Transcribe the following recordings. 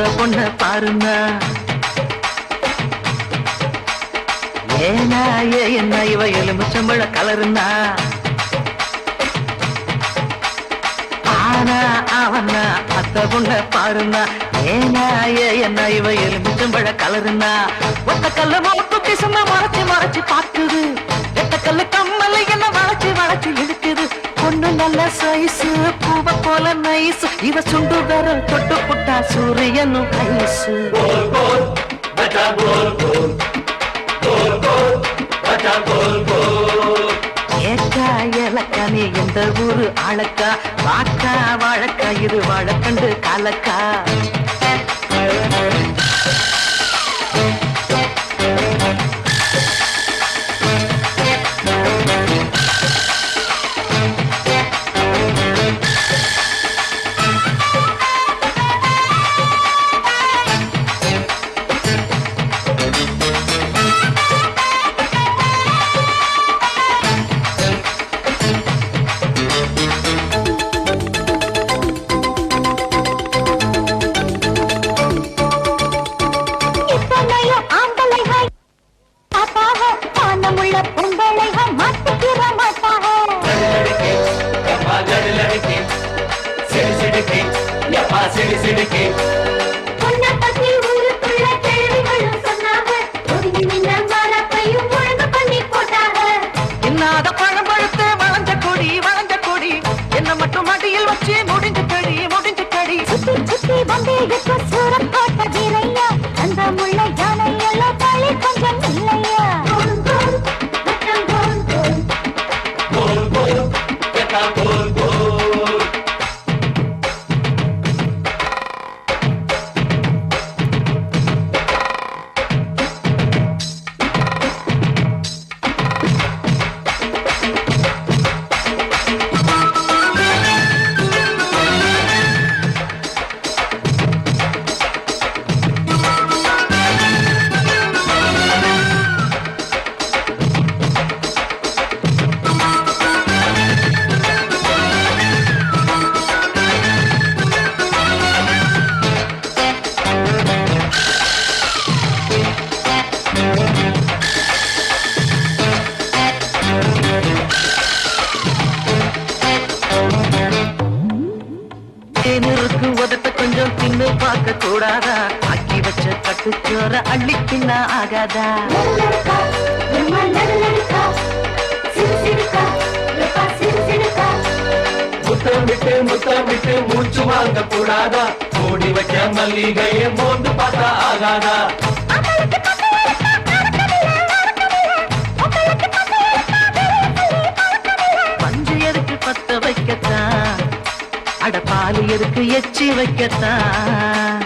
அத்த பொண்ண பாருங்க ஏனா என்ன இவ எலுமிச்சம்பழ கலருந்தா ஆனா அவனா அத்த பொண்ண பாருங்க ஏனா என்ன இவ எலுமிச்சம்பழ கலருந்தா ஒத்த கல்லு மூக்கு பிசும மறைச்சு மறைச்சு பாக்குது எத்த கல்லு கம்மல என்ன வளைச்சு வளைச்சு இழுக்குது பொண்ணு நல்ல சைசு பூவ போல நைசு இவ சுண்டு வர தொட்டு புட்டா சூரியனும் ஐசு ஏக்கா ஏலக்கா நீ எந்த ஊரு ஆளக்கா வாக்கா வாழக்கா இது வாழக்கண்டு காலக்கா முத்தமிட்டு மூச்சு வாங்க கூடாதா ஓடி வைக்க மல்லிகையே மோந்து பார்த்தா ஆகாதா பஞ்சு எதுக்கு பத்த வைக்கத்தான் அட பாலு எதுக்கு எச்சி வைக்கத்தான்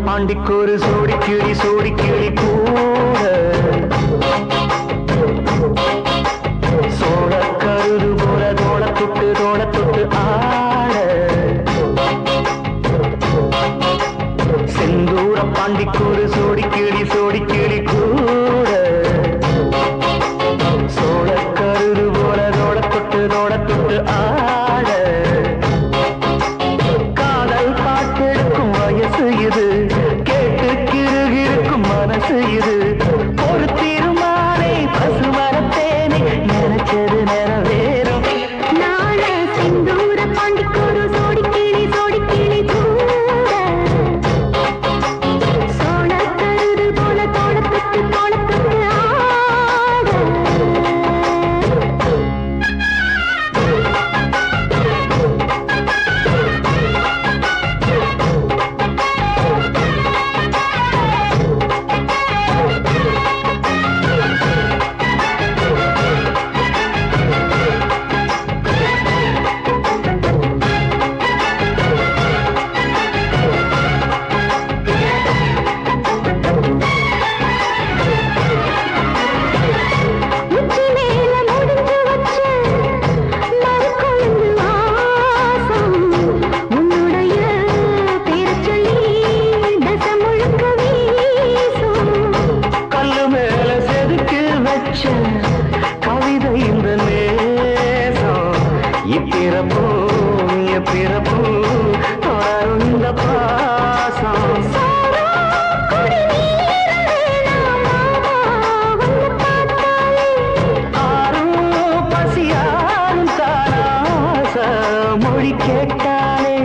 பாண்டிக்கொரு சோடி கிளி கூட சோழ கருது போல தோள தொட்டு ஆட செந்தூர பாண்டிக்கொரு சோடி கிளி கூட சோழ கருது போல தோள தொட்டு ஆட காதல் பாட்டெடுக்கும் வயசு இது மனசு இது ஒரு தீர்மானை பசுமரத்தேனே நினைச்சது நிறைவேறும் நாளை சிந்தூர பாண்டிக்கொரு சோடி கிளி கூட சோழ கருது போல தோளத்துக்கு ஆட இப்பிறப்போ எப்பிறப்போ தொடரும் இந்த பாசம் ஆரும் பசியாரும் காணாச மொழி கேட்டாலே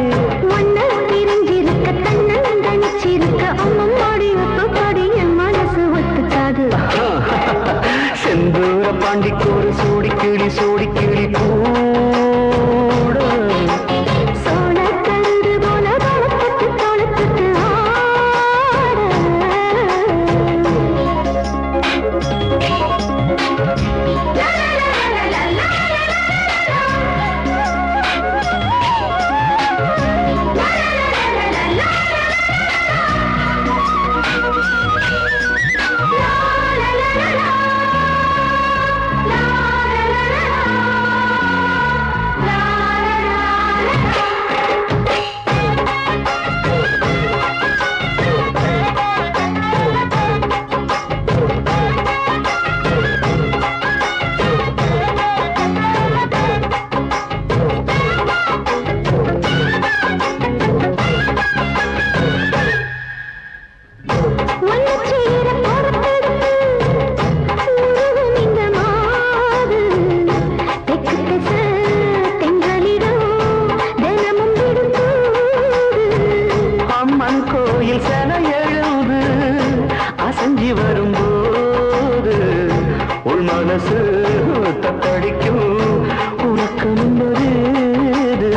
ஒன்னு பிரிஞ்சிருக்க தன்னன் தனிச்சிருக்க அம்மம்மாடி ஒத்துப்பாடி என் மனசு ஒத்துக்காது செந்தூர பாண்டிக்கு ஒரு சோடி கிளி கூட சோழ கருது போல வளர்த்துட்டு தொலைத்துட்டு அசஞ்சி வரும்போது உள் மனசு தத்தடிக்கும் உனக்கு நிம்மது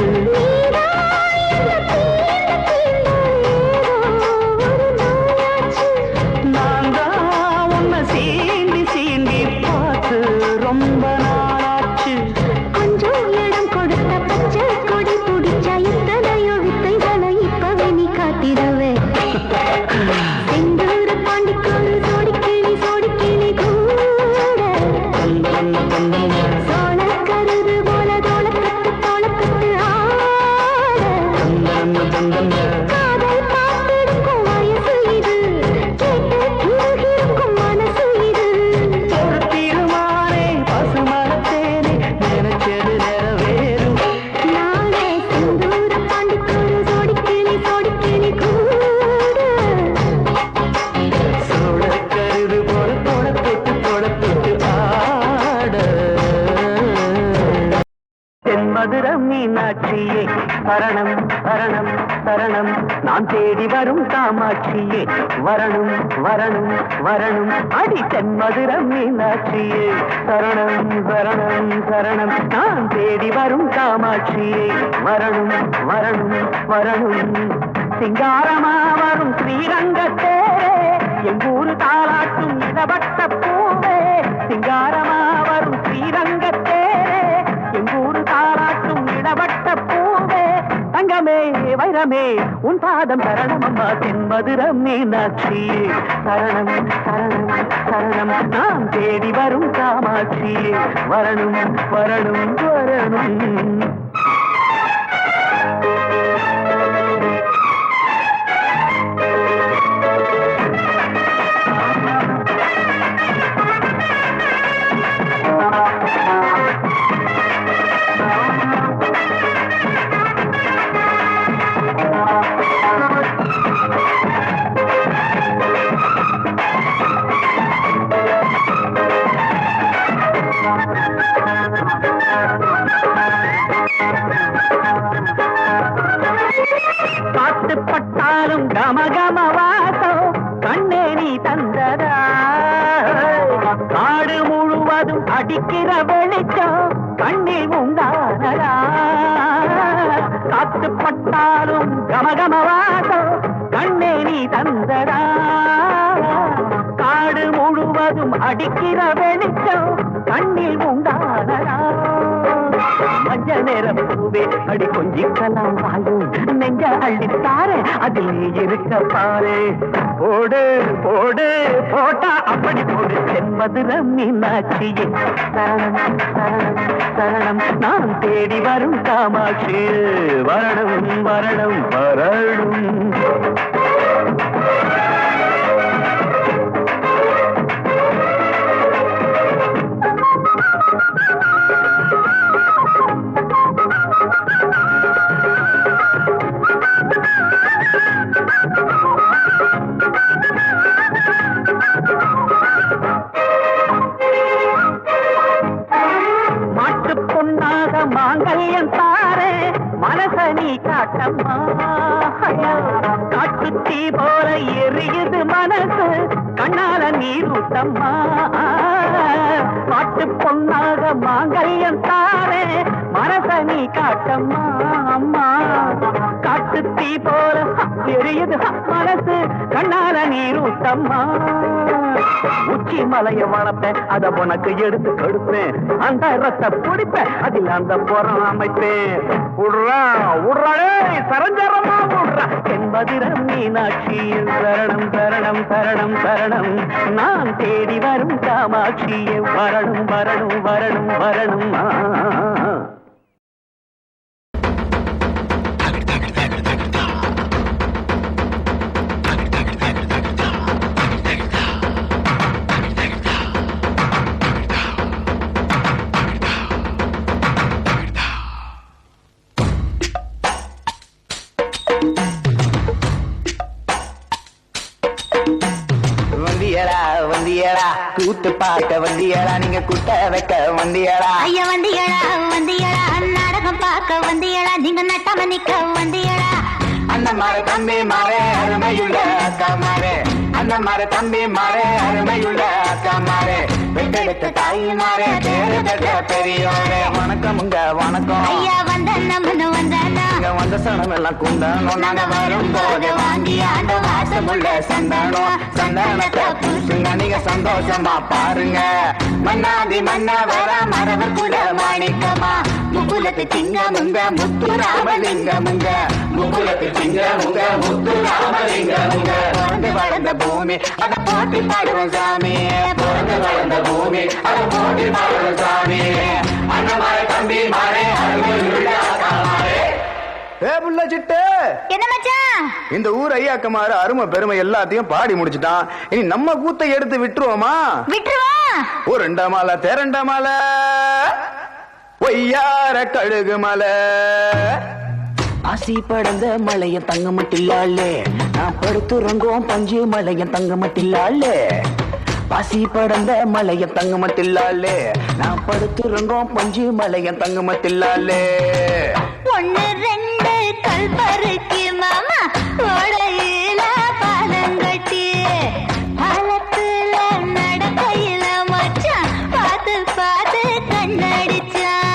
நான் தான் உன்னை சீண்டி சீண்டி பார்த்து ரொம்ப நாளாச்சு கொஞ்சம் இடம் கொடுத்த பச்சை கொடி பிடிச்சா இத்தனையோ வித்தைகளை இப்பவே நீ காட்டிடவே செந்தூர பாண்டிக்கோள் சோடி கிளி கூட சோழ கருது போல தோளக்கட்டு காதல் பார்த்திருக்கும் வயசு இது கேட்டு இருக்கும் மனசு இது ஒரு தீர்மானே பசுமரத்தேனே நினைச்சது நிறைவேறும் நாளே செந்தூர பாண்டிக்கோள் சோடி கிளி கூட சோழ கருது போல தொட ஆட தென்மதுர மீனாட்சியே சரணம் சரணம் சரணம் நான் தேடி வரும் காமாட்சியே வரணும் வரணும் வரணும் அடி தென்மதுர மீனாட்சியே சரணம் சரணம் சரணம் நான் தேடி வரும் காமாட்சியே வரணும் வரணும் வரணும் சிங்காரமா வரும் ஸ்ரீரங்கத்தேரே எங்கூரு தாளாட்டும் இடப்பட்ட பூவே சிங்காரமா வரும் ஸ்ரீரங்கத்தேரே எங்கூரு தாளாட்டும் இடப்பட்ட பூவே தங்கமே வைரமே உன் பாதம் சரணம் அம்மா தென்மதுர மீனாட்சியே சரணம் சரணம் சரணம் நான் தேடி வரும் காமாட்சியே வரணும் வரணும் வரணும் பாட்டுப்பட்டாலும் கமகம வாசம் கண்ணே நீ தந்ததா காடு முழுவதும் அடிக்கிற வெளிச்சம் கண்ணில் உண்டானதா காத்துப்பட்டாலும் கமகம வாசம் கண்ணே நீ தந்ததா காடு முழுவதும் அடிக்கிற வெளிச்சம் கண்ணில் உண்டானதா மஞ்ச நேரம் பூவே அடி கொஞ்சிக்கலாம் வாயும் நெஞ்ச அள்ளித்தார அதில் நீ இருக்க பாரு போடு போடு போட்டா அப்படி போடு தென்மதுர மீனாட்சியே சரணம் சரணம் சரணம் நான் தேடி வரும் காமாட்சி வரணும் வரணும் வரணும் மாங்கல்யம் தாரே மனச நீ காட்டம்மா காட்டு தீ போல எரியுது மனசு கண்ணால நீரூட்டம்மா பாட்டு பொன்னாக மாங்கல்யம் தாரே மனச நீ காட்டம்மா அம்மா காட்டு தீ போல எரியுது மனசு கண்ணால நீரூட்டம்மா உச்சி மலைய வளர்ப்பேன் அத உனக்கு எடுத்து கொடுப்பேன் அந்த ரத்த பிடிப்பேன் அதில் அந்த புறம் அமைப்பேன் உட்றா உட்றாடே சரஞ்சரமா உட்றா என்பதிரம் மீனாட்சியில் சரணம் சரணம் சரணம் சரணம் நான் தேடி வரும் காமாட்சியை வரணும் வரணும் வரணும் வரணும் வந்தியடா கூத்து பார்க்க வந்தியடா நீங்க குட்ட வைக்க வந்தியடா ஐயா வந்தியடா வந்தியடா நாடகம் பார்க்க வந்தியடா நீங்க நட்டாம நிக்க வந்தியடா அண்ணன் மாற தம்பி மாறே அருமையுள்ள அக்கா மாறே அண்ணன் மாற தம்பி மாறே அருமையுள்ள அக்கா மாறே பெற்றெடுத்த தாய் மாறே பேரு பெற்ற பெரியோரே வணக்கமுங்க வணக்கம் ஐயா வந்த நம்மனு வந்தானா இங்க வந்த சனம் எல்லாம் குந்தணும் நாங்க வரும் போது வாங்கி ஆண்ட வாசமுள்ள சந்தனம் சந்தனத்தை பூசுங்க நீங்க சந்தோஷமா பாருங்க மன்னாதி மன்ன வர மரவர் குல மாணிக்கமா முகுலத்து சிங்கமுங்க முத்து ராமலிங்கமுங்க முகுலத்து சிங்கமுங்க முத்து ராமலிங்கமுங்க பிறந்து வளர்ந்த பூமி அத போட்டி பாடுறோம் சாமி பிறந்து வளர்ந்த பூமி அத போட்டி பாடுறோம் சாமி அண்ணமாரே தம்பி மாறே அருமையுள்ள அக்கா மாறே ஏ புள்ள சிட்டு என்ன மச்சான் இந்த ஊர் ஐயாக்கமாறு அருமை பெருமை எல்லாத்தையும் பாடி முடிச்சுட்டான் இனி நம்ம கூத்தை எடுத்து விட்டுருவோமா விட்டுருவா ஒரு ரெண்டா மாலை தேரண்டா மாலை ஒய்யார கழுகு மலை ஆசி படந்த மலைய தங்க மட்டில்லாளே நான் படுத்துறங்கோம் பஞ்சு மலைய தங்க மட்டில்லாளே பாசி படந்த மலைய தங்க மட்டில்லாளே நான் படுத்துறங்கோம் பஞ்சு மலைய தங்க மட்டில்லாளே ஒன்னு ரெண்டு கல்பருக்கு மாமா ஓடையில பாலங்கட்டி பாலத்துல நடக்கையில மச்சான் பார்த்து பார்த்து கண்ணடிச்சான்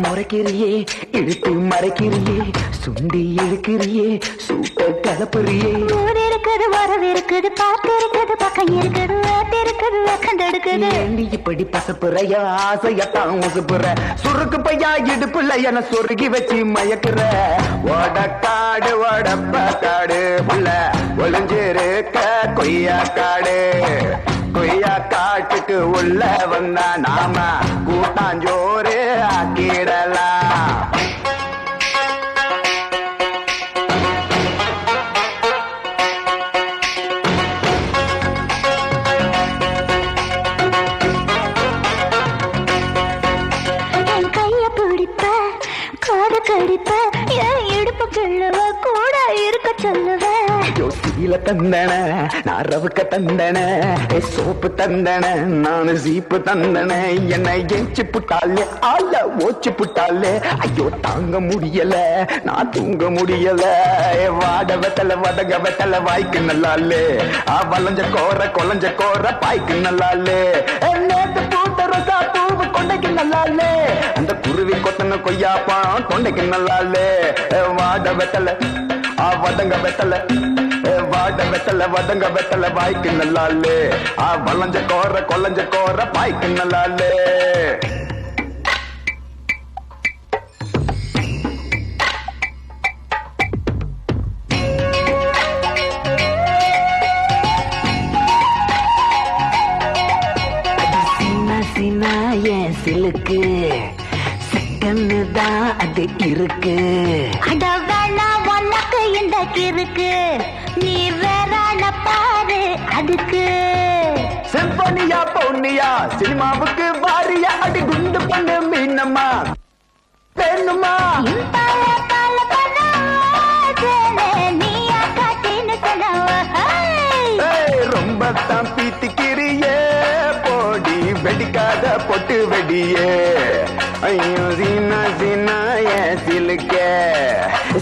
முறைக்கிறியே இழுத்து மறைக்கிறியே சுண்டி இழுக்கிறியே சூட்ட கலப்புறியே ஊர் இருக்குது வரவு இருக்குது பாட்டு இருக்குது பக்கம் இருக்குது வேட்டு இருக்குது கண்டெடுக்குது ஏண்டி இப்படி பசப்புறையா ஆசையத்தான் உசுப்புற சுருக்கு பையா இடுப்புல என சொருகி வச்சு மயக்குற வடக்காடு வடப்பக்காடு உள்ள ஒளிஞ்சிருக்க கொய்யா காடு கொய்யா காட்டுக்கு உள்ள வந்தா நாம கூட்டாஞ்சோறு ஆக்கிடலாம் என் கைய பிடிப்ப காது கடிப்ப என் இடுப்பு கிள்ளுவ கூட இருக்க சொல்லுவ சீல தந்தன நான் ரவுக்க தந்தன சோப்பு தந்தன நானு சீப்பு தந்தன என்னை எச்சு புட்டாலே ஆள ஓச்சு புட்டாலே ஐயோ தாங்க முடியல நான் தூங்க முடியல வாட வெத்தல வடக வெத்தல வாய்க்கு நல்லாலே வளைஞ்ச கோர கொலைஞ்ச கோர பாய்க்கு நல்லாலே நேத்து பூத்த ரோசா பூவு கொண்டைக்கு நல்லாலே அந்த குருவி கொத்தன கொய்யாப்பான் தொண்டைக்கு நல்லாலே வாட வெத்தல வதங்க வெத்தல வாட வெத்தல வதங்க வெத்தல வாய்க்கு நல்லாலே வளைஞ்ச கோர கொலைஞ்ச கோர பாய்க்கு நல்லாலே சின்ன என் சிலுக்கு சிக்கன்னு தான் அது இருக்கு அட வேணா உனக்கு இந்த கிறுக்கு நீ வேறான பாரு அதுக்கு சிம்பனியா பொன்னியா சினிமாவுக்கு வாரியா அடி குண்டு பண்ணு மீனம்மா வேணுமா ரொம்ப தான் பீத்திக்கிறியே போடி வெடிக்காத பொட்டு வெடியே ஐயோ சீனா சீனா சிலுக்க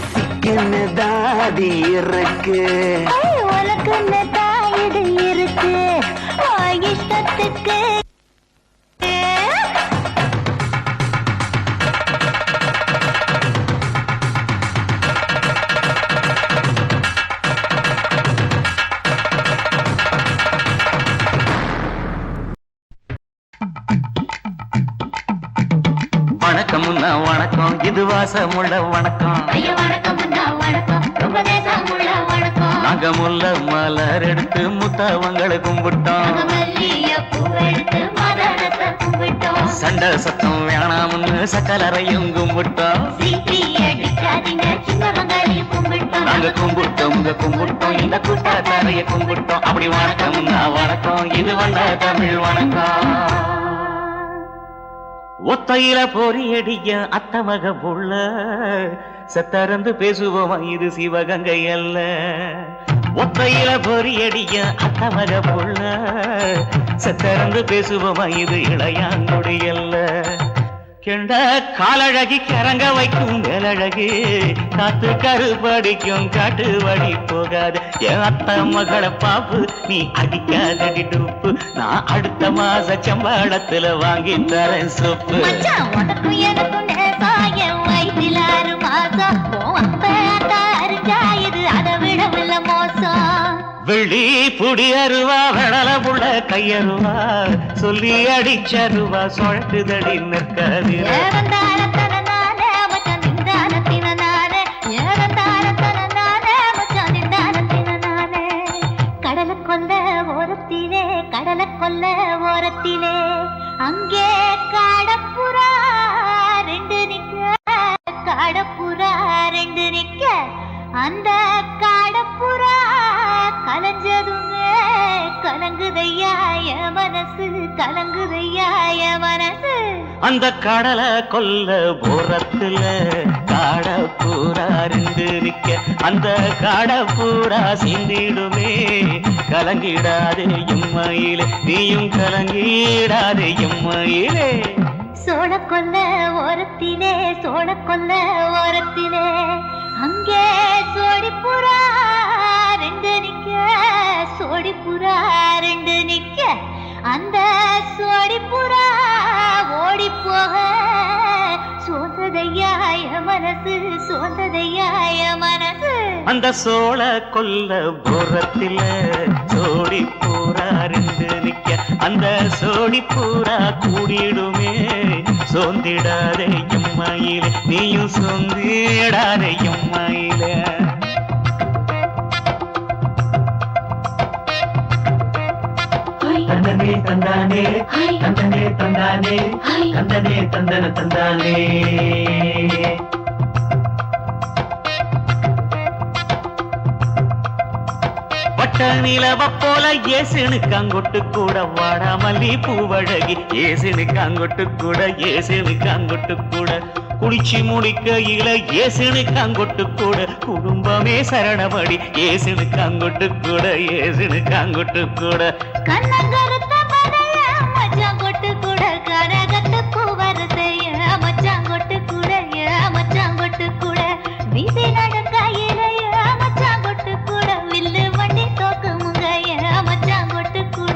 சிக்கன்னு தாடி இருக்கு உனக்கு தாயிடு இருக்கு இஷ்டத்துக்கு வணக்கம் வணக்கம் இது வாசமுள்ள வணக்கம் நாங்க முல்ல மலர் எடுத்து முத்தவங்களை கும்பிட்டோம் சண்டை சத்தம் வேணாம்னு சக்கலரையும் கும்பிட்டோம் நாங்க கும்பிட்டோம் இந்த கூட்டாத்தாரைய கும்பிட்டோம் அப்படி வணக்கம் வணக்கம் இது வந்த தமிழ் வணக்கம் ஒத்தையில பொறியடிய அத்தமக புள்ள சத்தரந்து பேசுவோமா இது சிவகங்கை அல்ல ஒத்தையில பொறியடிய அத்தமக புள்ள சத்தரந்து பேசுவோமா இது இளையாங்குடி அல்ல கெண்ட காலழகி கரங்க வைக்கும் மேலழகு காத்து கருப்படிக்கும் காட்டு வழி போகாது என் அத்த மகளை பாப்பு நீ அடிக்காதடி டூப்பு நான் அடுத்த மாச சம்பளத்துல வாங்கி தரேன் சொப்பு வெள்ளி புடி அருவா வெடல புள்ள கையருவா சொல்லி அடிச்சருவா சொழக்குதடி நிற்காது கடலை கொல்ல ஓரத்திலே அங்கே காடப்புறா ரெண்டு நிக்க அந்த காடப்புறா கலஞ்சதுமே கலங்குதையாய மனசு அந்த கடலை கொல்ல போரத்துல காடப்பூரா ரெண்டு நிக்க அந்த காடப்பூரா சிந்திடுமே கலங்கிடாதே எம்மையிலே நீயும் கலங்கிடாதே எம்மையிலே சோழ கொல்ல ஓரத்திலே அங்கே சோடிப்புறா ரெண்டு நிக்க அந்த சோடிப்புறா ஓடி போக சோந்ததையாய மனசு அந்த சோழ கொல்ல போரத்தில சோடி பூரா ரெண்டு நிக்க அந்த சோடி பூரா கூடிடுமே சோந்திடாதே எம்மையிலே நீயும் சோந்திடாதே எம்மையிலே தந்தனே தந்தானே தந்தனே தந்தானே தந்தனே தந்தன தந்தானே பட்ட நிலவ போல ஏசுனுக்கு அங்கொட்டு கூட வாடாமல்லி பூவழகி ஏசுனுக்கு அங்கொட்டு கூட குளிச்சு முடிக்கையில ஏசுனுக்கு அங்கொட்டு கூட குடும்பமே சரணமடி ஏசுனுக்கு அங்கொட்டு கூட கண்ணங்கருத்த பதைய மச்சாங்கொட்டு கூட கரகத்து பூவரசைய மச்சாங்கொட்டு கூட வீசி நடக்கையிலைய மச்சாங்கொட்டு கூட வில்லு வண்டி தோக்கு முங்கைய மச்சாங்கொட்டு கூட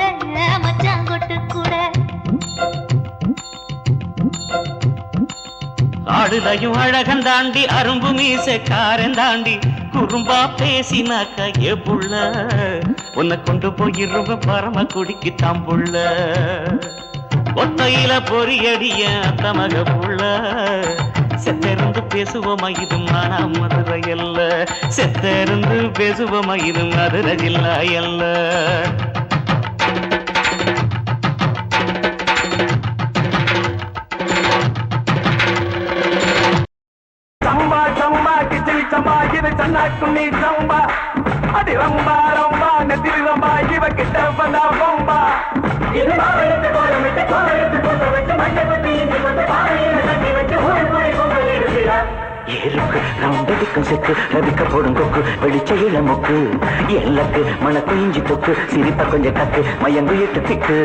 ஆடுலையும் அழகன் தாண்டி அரும்பு மீசக்காரன் தாண்டி குறும்பா பேசினாக்க ஏ புள்ள உன்னை கொண்டு போயிருவ பரம குடிக்கு தாம்புள்ள ஒத்தையில பொறியடிய அத்தமக புள்ள செத்தருந்து பேசுவோமா இது மானா மதுரை அல்ல செத்தருந்து பேசுவோமா இது மதுரை ஜில்லா அல்ல குன்னி சம்பா அடி ரம்பா ரம்பா நெத்திரி ரம்பா இவ கிட்ட வந்தா பொம்பா இது மாவெடுத்து கோலமிட்டு கோலெடுத்து பூச வச்சு மஞ்சள் கொட்டி இஞ்சி கொண்டு பானையில கட்டி வச்சு ஊரு கூடி பொங்கல் இடுகிறா. ஏருக்கு ரவுண்டடிக்கும் செக்கு ரவிக்க போடும் கொக்கு வெளிச்ச இளமுக்கு எல்லக்கு மணக்கு இஞ்சி தொக்கு சிரிப்ப கொஞ்சம் கக்கு மயங்கு எட்டு திக்கு.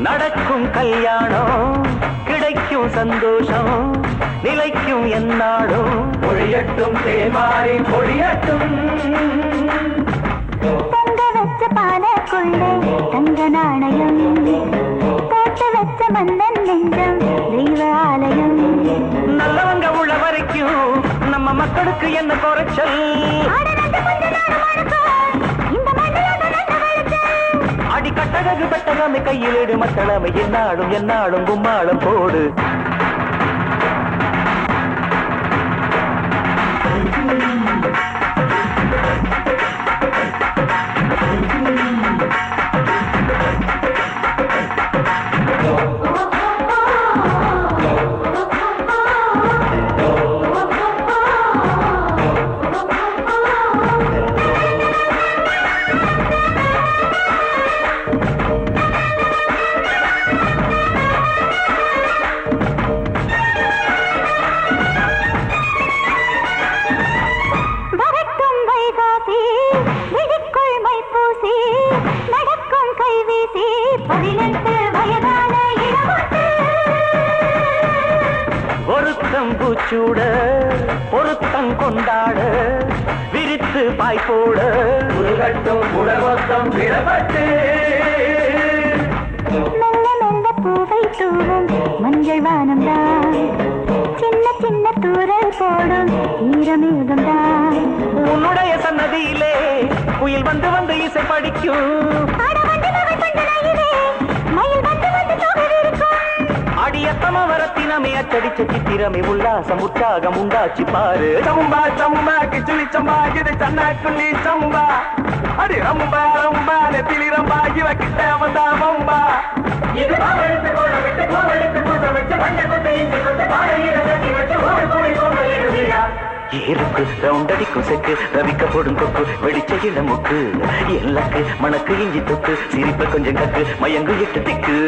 நடக்கும் கல்யாணம் கிடைக்கும் சந்தோஷம் நிலைக்கும் என்னாடும் பொழியட்டும் தேமாறி பொழியட்டும். பொங்க வச்ச பானைக்குள்ளே தங்க நாணயம் போட்டு வச்ச மன்னன் நெஞ்சம் தெய்வ ஆலயம். நல்லவங்க உள்ள வரைக்கும் நம்ம மக்களுக்கு என்ன குறைச்சல்? அடி கட்டழகு பெட்டகமை கையிலேடு மத்தளமை என்னாடும் என்னாடும் கும்மாளம் போடு. ஒருத்தம் பூச்சூட பொருத்தம் கொண்டாட விரித்து பாய்ப்போட உருகட்டும் உடவத்தம் விடப்பட்டு மெல்ல மெல்ல பூவை தூவும் மஞ்சள் வானம்தான் சின்ன சின்ன தூரல் போடும் ஈரமேகம்தான். உன்னுடைய சன்னதியிலே குயில் வந்து வந்து இசை படிக்கும் அடியத்தம வரத்தினமே அச்சடிச்ச சித்திரமே உல்லாசம் உற்சாகம் உண்டாச்சு பாரு. சம்பா சம்பா கிச்சுலி சம்பா இது சன்னாக்குள்ளி சம்பா அடி ரம்பா ரம்பா நெத்திலி ரம்பா இவ கிட்ட வந்தா வம்பா. இது மாவெடுத்து கோலமிட்டு கோலெடுத்து பூச வச்சு மஞ்சள் கொட்டி இஞ்சி கொண்டு பானையில கட்டி வச்சு ஊரு கூடி பொங்கல் இடுகிறா. ஏருக்கு ரவுண்டடிக்கும் செக்கு ரவிக்க போடும் கொக்கு வெடிச்ச இளமுக்கு எல்லக்கு மணக்கு இஞ்சி தொக்கு சிரிப்ப கொஞ்சம் கக்கு மயங்கு எட்டு திக்கு.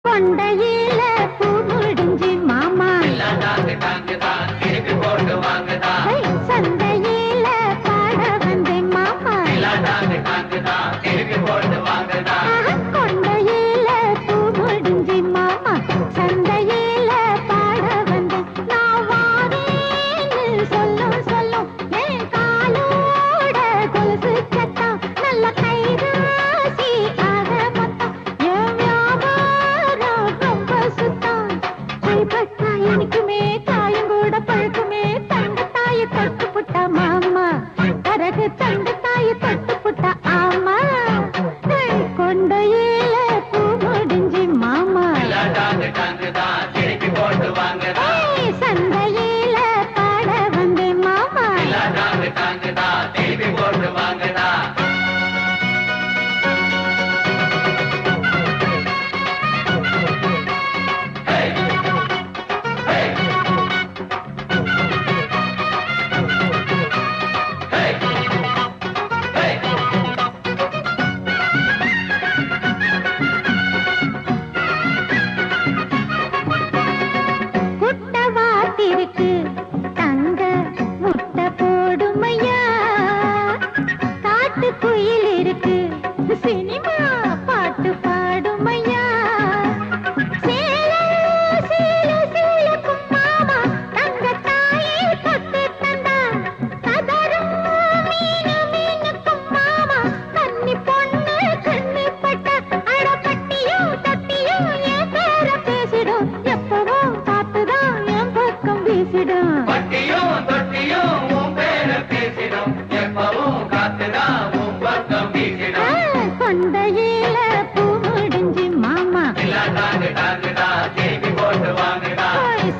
கொண்டையில பூ முடிஞ்சு மாமா சந்தையில பாட வந்தேன் மாமா. கொண்டையில பூ முடிஞ்சு மாமா சந்தையில பாட வந்தேன். நான் வாரேன்னு சொல்லும் சொல்லும் என் காலோட கொலுசு சத்தம் நல்ல கைராசி ஆக மொத்தம் என் வியாபாரம் ரொம்ப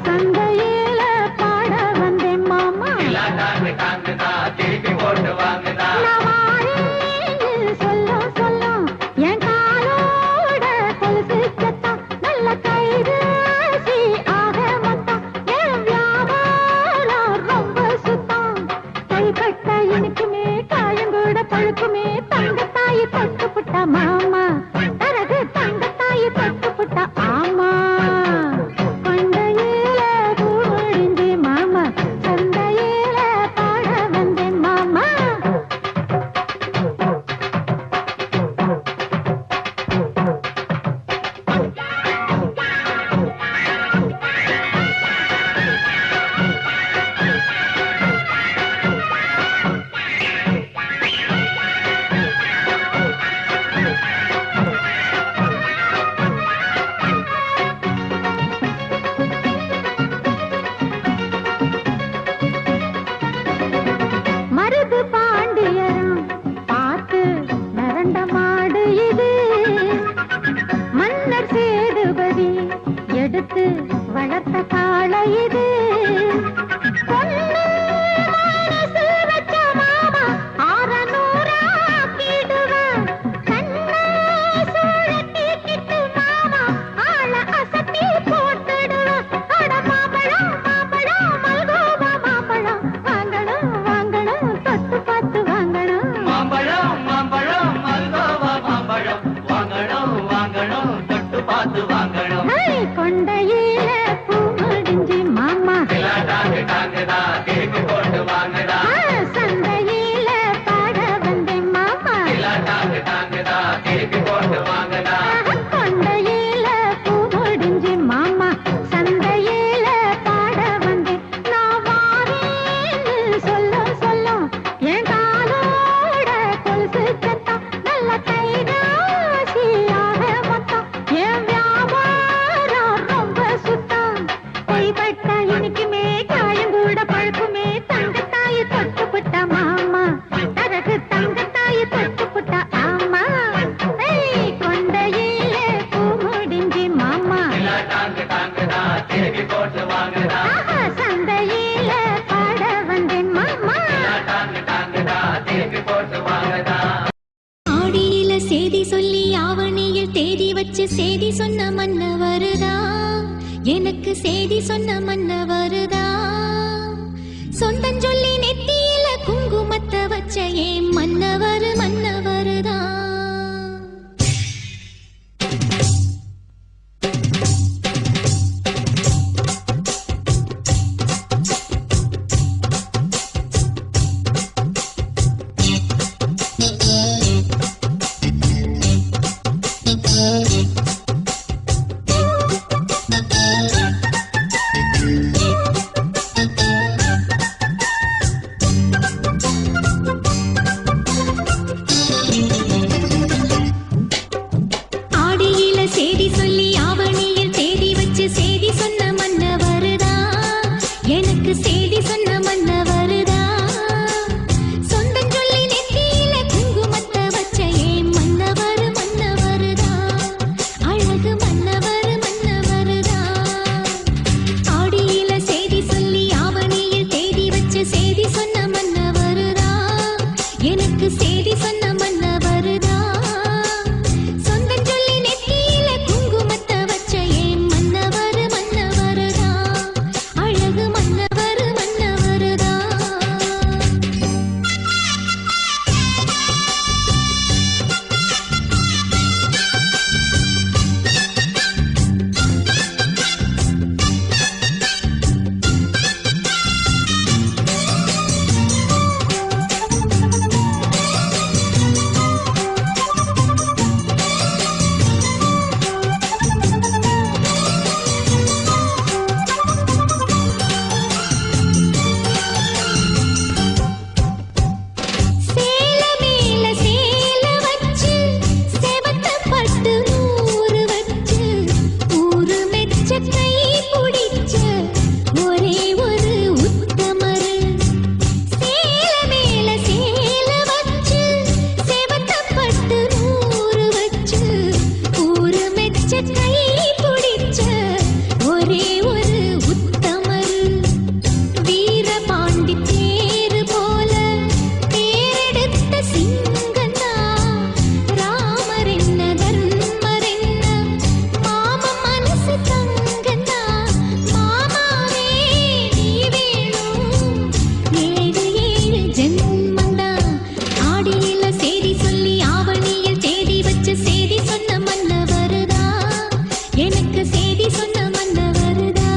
சந்தையில பாட வந்தேன் மாமா நான் வாரேன்னு சொல்லும் சொல்லும் என் காலோட கொலுசு சத்தம் நல்ல கைராசி ஆக மொத்தம் என் வியாபாரம் ரொம்ப சுத்தம் கைப்பட்ட இனிக்குமே காயங்கூட பழுக்குமே தங்கத்தாயி தொட்டு புட்டா மாமா தரகு தங்கத்தாயி தொட்டு புட்டா ஆமா கொண்டையில பூ முடிஞ்சு மாமா சந்தையில பாட வந்தேன் மாமா மருது பாண்டியரும் பார்த்து நரண்ட மாடு இது மன்னர் சேதுபதி எடுத்து வளர்த்த காளை இது பொண்ணு மனசு வச்ச மாமா 600 ஆக்கிடுவேன் கண்ணை சுழட்டிக்கிட்டு மாமா ஆள அசத்தி போட்டுடுவேன் அட மாம்பழம் மாம்பழம் மல்கோவா மாம்பழம் வாங்கணும் வாங்கணும் தொட்டு பார்த்து வாங்கணும் மாம்பழம் மாம்பழம் மல்கோவா மாம்பழம் வாங்கணும் வாங்கணும் தொட்டு பார்த்து வாங்கணும் ஹை, கொண்டையில பூ முடிஞ்சு மாமா டாங்குதா திருப்பி போட்டு வாங்கடா சந்தையில பாட வந்தேன் மாமா டாங்குதா திருப்பி போட்டு வாங்கடா கொண்டையில பூ முடிஞ்சு மாமா சந்தையில பாட வந்தேன் நான் வாரேன்னு சொல்லும் சொல்லும் என் காலோட கொலுசு சத்தம் நல்ல கைராசி ஆக மொத்தம் என் வியாபாரம் ரொம்ப சுத்தம் கைப்பட்ட இனிக்குமே காயங்கூட பழுக்குமே தங்கத்தாயி தொட்டு புட்டா மாமா தரகு தங்கத்தாயி தொட்டு புட்டா ஆமா ஏய், கொண்டையில பூ முடிஞ்சு மாமா டாங்குதா திருப்பி போட்டு வாங்கடா ஆஹா, சந்தையில பாட வந்தேன் மாமா டாங்குதா திருப்பி போட்டு வாங்கடா ஆடியில செய்தி சொல்லி ஆவணியில் தேதி வச்சு செய்தி சொன்ன மன்னவருதா எனக்கு செய்தி சொன்ன மன்னவருதா சொந்தம் சொல்லி நெத்தியில குங்குமத்தை வச்ச ஏன் மன்னவர் மன்னவருதா ஆடியில செய்தி சொல்லி ஆவணியில் தேதி வச்சு செய்தி சொன்ன மன்னவருதா எனக்கு செய்தி சொன்ன மன்னவருதா சொந்தம் சொல்லி நெத்தியில குங்குமத்தை வச்ச ஏன் மன்னவர் மன்னவருதா அழகு மன்னவர் மன்னவருதா எனக்கு சேதி சொன்ன மன்னவருதா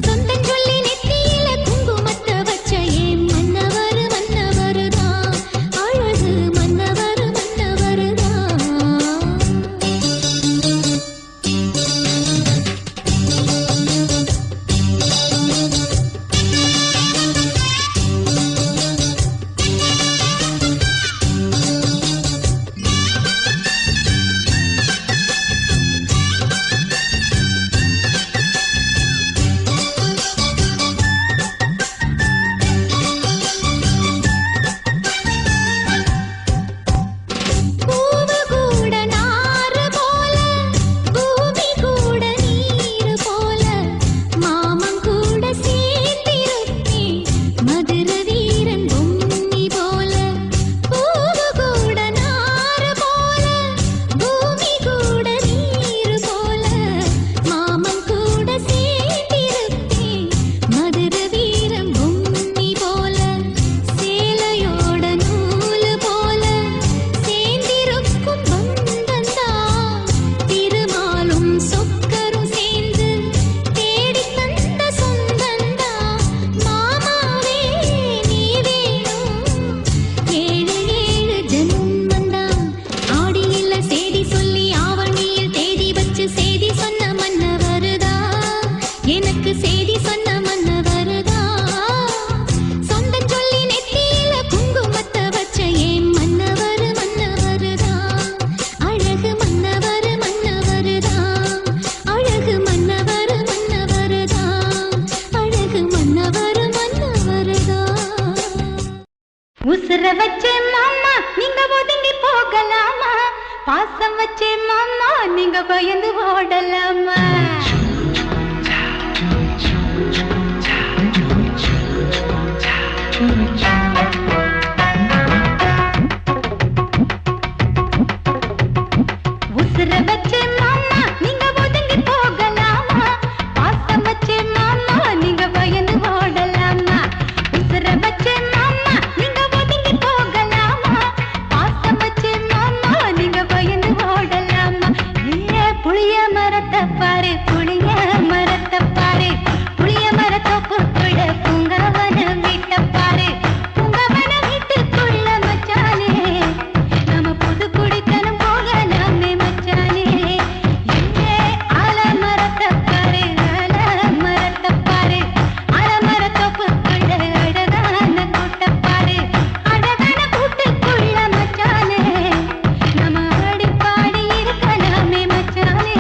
சொந்தம் சொல்லி நெத்தியில குங்குமத்தை வச்ச ஏன் மன்னவர் மன்னவருதா அழகு மன்னவர் மன்னவருதா பூவு கூட நாறு போல பூமி கூட நீர் போல மாமன் கூட சேர்ந்திருப்பே மதுர வீரன் பொன்னி போல பூவு கூட நாறு போல பூமி கூட நீர் போல மாமன் கூட சேர்ந்திருப்பே மதுர வீரன் பொன்னி போல சேலையோட நூலு போல சேர்ந்திருக்கும் பந்தந்தான் திருமாலும் சொக்கரும் சேர்ந்து தேடி தந்த சொந்தந்தான் மாமாவே நீ வேணும் ஏழு ஏழு ஜென்மந்தான் ஆடியில சேதி சொல்லி ஆவணியில் தேடி வச்சு சேதி சொன்ன மன்னவருதா எனக்கு சேதி சொன்ன மன்னவருதா சொந்தம் சொல்லி நெத்தியில குங்குமத்தை வச்ச ஏன் மன்னவர் மன்னவருதா அழகு மன்னவர் மன்னவருதா அழகு மன்னவர் மன்னவருதா அழகு மன்னவர் மன்னவருதா உசுர வச்சே மாமா நீங்க ஒதுங்கி போகலாமா பாசம் வச்சே மாமா நீங்க பயந்து ஓடலாமா உசுர வச்சே மாமா நீங்க ஒதுங்கி போகலாமா பாசம் வச்சே மாமா நீங்க பயந்து ஓடலாமா உசுர வச்சே மாமா நீங்க ஒதுங்கி போகலாமா பாசம் வச்சே மாமா நீங்க பயந்து ஓடலாமா ஏ புளிய மரத்தை பாரு புளிய மரத்தை பாரு புளிய மரத்தோப்புக்குள்ள பூங்கவன வீட்டை பாரு பூங்கவன வீட்டுக்குள்ள மச்சானே நம்ம புது குடித்தனம் போகலாமே மச்சானே எங்கே ஆலமரத்தை பாரு ஆலமரத்தை பாரு ஆலமரத்தோப்புக்குள்ள அழகான கூட்டை பாரு அழகான கூட்டுக்குள்ள மச்சானே நம்ம ஆடி பாடி இருக்கலாமே மச்சானே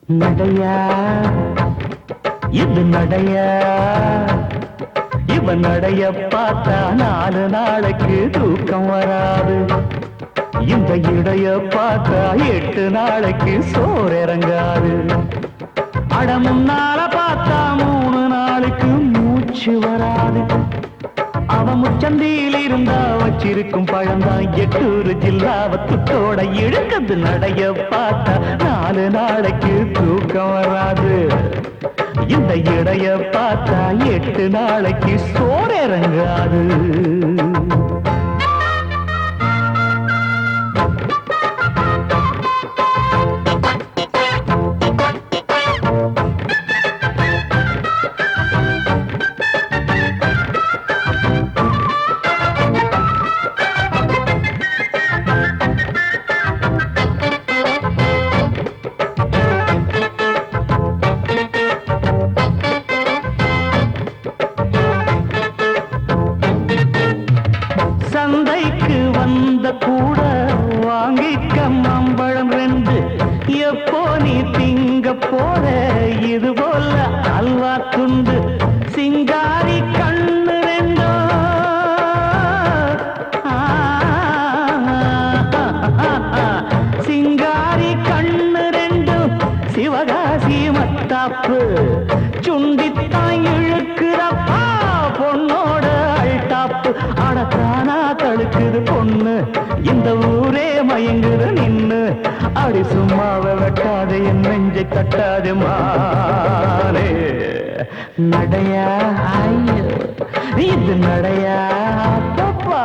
நடையா இது நடையா இவன் நடைய பார்த்தா 4 நாளைக்கு தூக்கம் வராது. இந்த இடைய பார்த்தா 8 நாளைக்கு சோறு இறங்காது. அட முன்னால பார்த்தா 3 நாளைக்கு மூச்சு வராது. அவன் முச்சந்தியில் இருந்தா வச்சிருக்கும் பழம்தான் 8 ஜில்லாவத்துட்டோட இழுக்குது. நடைய பார்த்தா 4 நாளைக்கு தூக்கம் வராது. இந்த இடைய பார்த்தா 8 நாளைக்கு சோறு இறங்காது. சந்தைக்கு வந்த கூட வாங்கிக்க மாம்பழம் 2. எப்போ நீ திங்க போற இது போல அல்வா துண்டு. சிங்காரி கண்ணு 2 சிங்காரி கண்ணு 2 சிவகாசி மத்தாப்பு. சுண்டித்தான் இழுக்கிறப்பா பொண்ணோட அல்டாப்பு. அடத்தானா தடுக்குது பொண்ணு இந்த ஊரே மயங்குது நின்னு. அடி சும்மாவை வெட்டாதே என் நெஞ்சை கட்டாதே மானே. நடையா ஐயோ இது நடையா பாப்பா.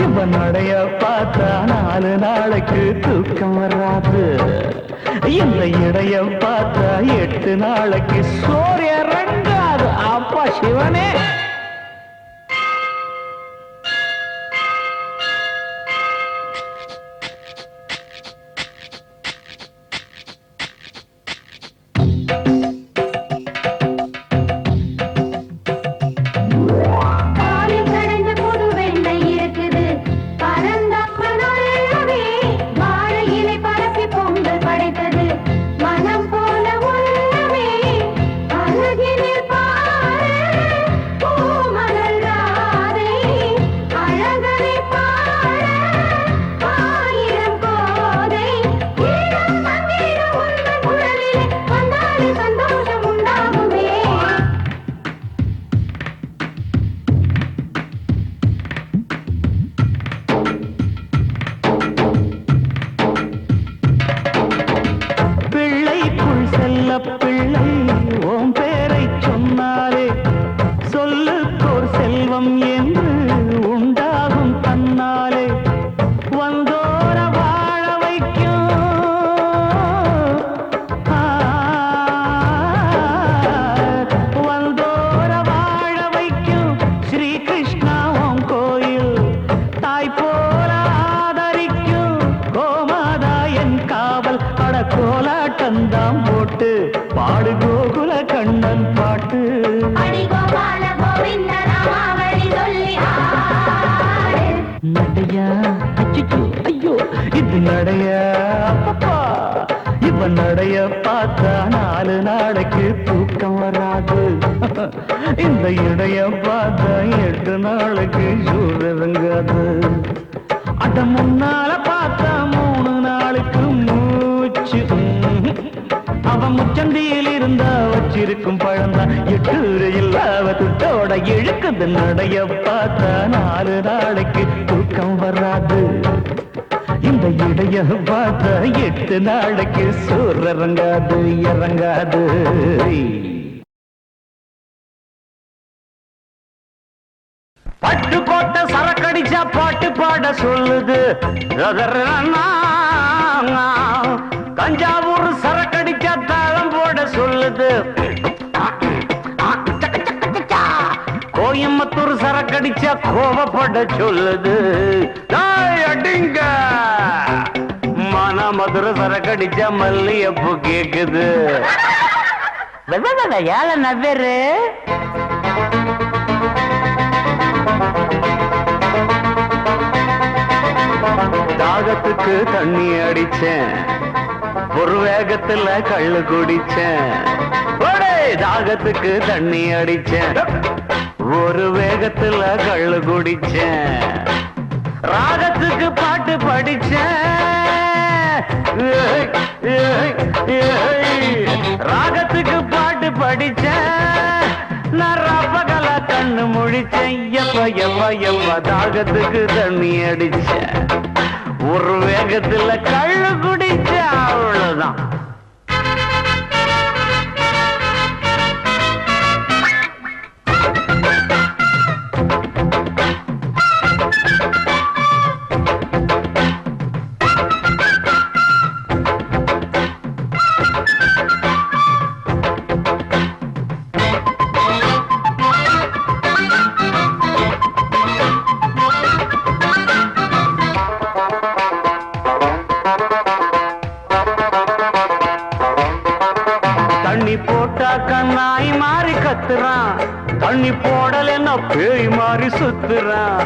இவன் நடைய பார்த்தா 4 நாளைக்கு தூக்கம் வராது. இந்த இடைய பார்த்தா 8 நாளைக்கு சோறு இறங்காது. அப்பா சிவனே. பிள்ளை ஓம் பேரை சொன்னாரே சொல்லுக்கோர் செல்வம் என்று உண்டாகும் தன்னாலே. வந்தோர வாழ வைக்கும் வந்தோர வாழ வைக்கும் ஸ்ரீ கிருஷ்ணாவும் கோயில். தாய் போல ஆதரிக்கும் கோமாதா என் காவல். அட கோலாட்டந்தாம் போட்டு பாடு கோகுல கண்ணன் பாட்டு. நடையா அச்சோ ஐயோ இது நடையா அப்பப்பா. இவன் நடைய பார்த்தா 4 நாளைக்கு தூக்கம் வராது. இந்த இடைய பார்த்தா 8 நாளைக்கு சூடு இறங்காது. அட முன்னால பார்த்தா 3 நாளுக்கு மூச்சு. அவன் முச்சந்தியில் இருந்தா வச்சிருக்கும் பழந்தான் 8 இல்லாவத்தோட இழுக்குது. நடைய பார்த்தா 4 நாளைக்கு தூக்கம் வராது. இந்த இடைய பார்த்தா 8 நாளைக்கு சோறு இறங்காது இறங்காது. பட்டு போட்ட சரக்கடிச்சா பாட்டு பாட சொல்லுது. தஞ்சாவூர் சரக்கடிச்சா தாளம் போட சொல்லுது. கோயம்புத்தூர் சரக்கடிச்சா கோவப்பட சொல்லுது. அடிங்க மதுரை சரக்கடிச்சா மல்லியப்பு கேக்குது. ஏழை நவ்வேரு தாகத்துக்கு தண்ணி அடிச்சேன் ஒரு வேகத்துல கள்ளு குடிச்சேன், தாகத்துக்கு தண்ணி அடிச்சேன். ஒரு வேகத்துல கள்ளு குடிச்சேன், ராகத்துக்கு பாட்டு படிச்சேன். ராகத்துக்கு பாட்டு படிச்சேன், நான் ரப்பகல கண்ணு முழிச்சேன். எப்ப எப்ப எப்ப தாகத்துக்கு தண்ணி அடிச்சேன், ஒரு வேகத்துல கள்ளு குடிச்சேன். அவ்வளவுதான். நாய் மாறி கத்துறான், தண்ணி போடலன்னா பேய் மாறி சுத்துறான்.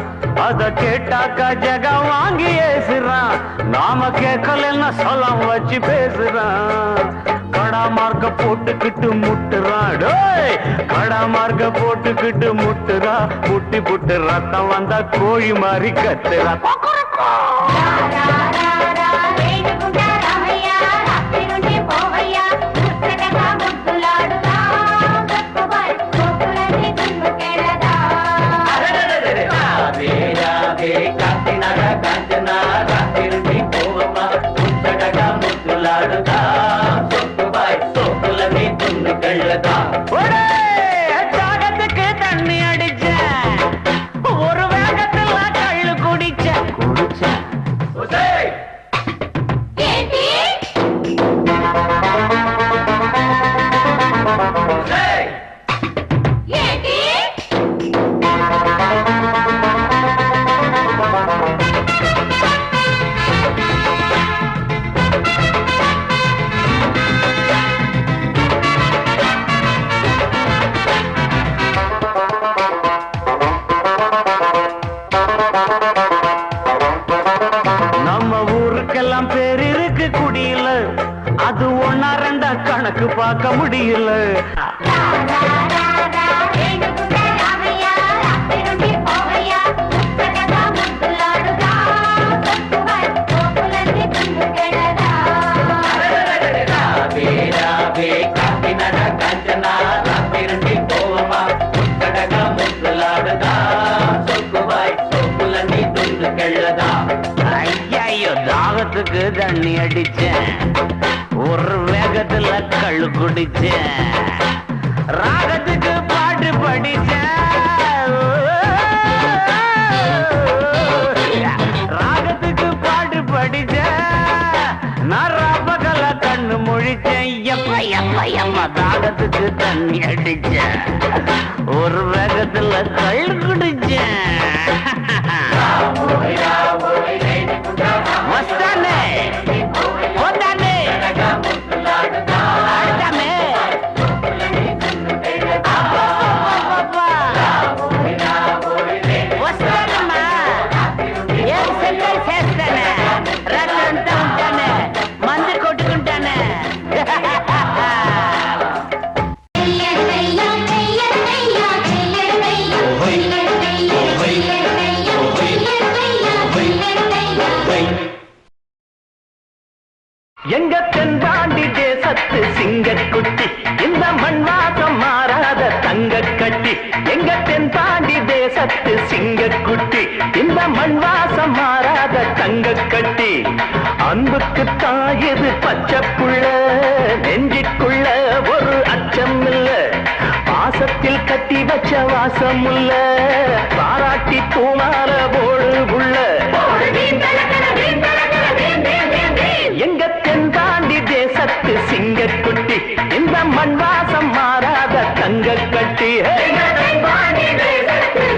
அத கேட்டாக்கா ஜக வாங்கி ஏசுறான், நாம கேட்கலன்னா சொல்லாம் வச்சு பேசுறான். கடா மார்க்க போட்டுக்கிட்டு முட்டுறான், கடா மார்க்க போட்டுக்கிட்டு முட்டுறா. புட்டி புட்டு ரத்தம் வந்தா கோழி மாறி கத்துறா. தாகத்துக்கு தண்ணி அடிச்சேன், ஒரு வேகத்துல கள்ளு குடிச்சேன். பேர் இருக்கு குடியில, அது ஒன்னா ரெண்டா கணக்கு பார்க்க முடியல. தாகத்துக்கு தண்ணி அடிச்சேன், ஒரு வேகத்துல கள்ளு குடிச்சேன். ராகத்துக்கு பாட்டு படிச்சேன், ராகத்துக்கு பாட்டு படிச்சேன். நான் ரப்பகல கண்ணு முழிச்சேன். எப்ப எப்ப எப்ப தாகத்துக்கு தண்ணி அடிச்சேன், ஒரு வேகத்துல கள்ளு குடிச்சேன். வஸ்தானே போதானே ஆடாமே వస్తానమ్మా ఏం సెంటర్ చేస్తానే రకంతా ఉంటానే మందు కొట్టుకుంటానే. எங்க தென்பாண்டி தேசத்து சிங்கக்குட்டி, இந்த மண்வாசம் மாறாத தங்க கட்டி. எங்க தென்பாண்டி தேசத்து சிங்கக்குட்டி, இந்த மண்வாசம் மாறாத தங்க கட்டி. அன்புக்கு தாயது பச்சை புள்ள, நெஞ்சிக்குள்ள ஒரு அச்சம் இல்ல. பாசத்தில் கட்டி வச்ச வாசம் உள்ள, பாராட்டி தூமால போடு புள்ள. எங்க தென்பாண்டி தேசத்து சிங்கக்குட்டி, இந்த மண்வாசம் மாறாத தங்க கட்டி.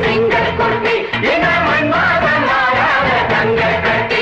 சிங்கக்குட்டி, இந்த மண்வாசம் மாறாத தங்க கட்டி.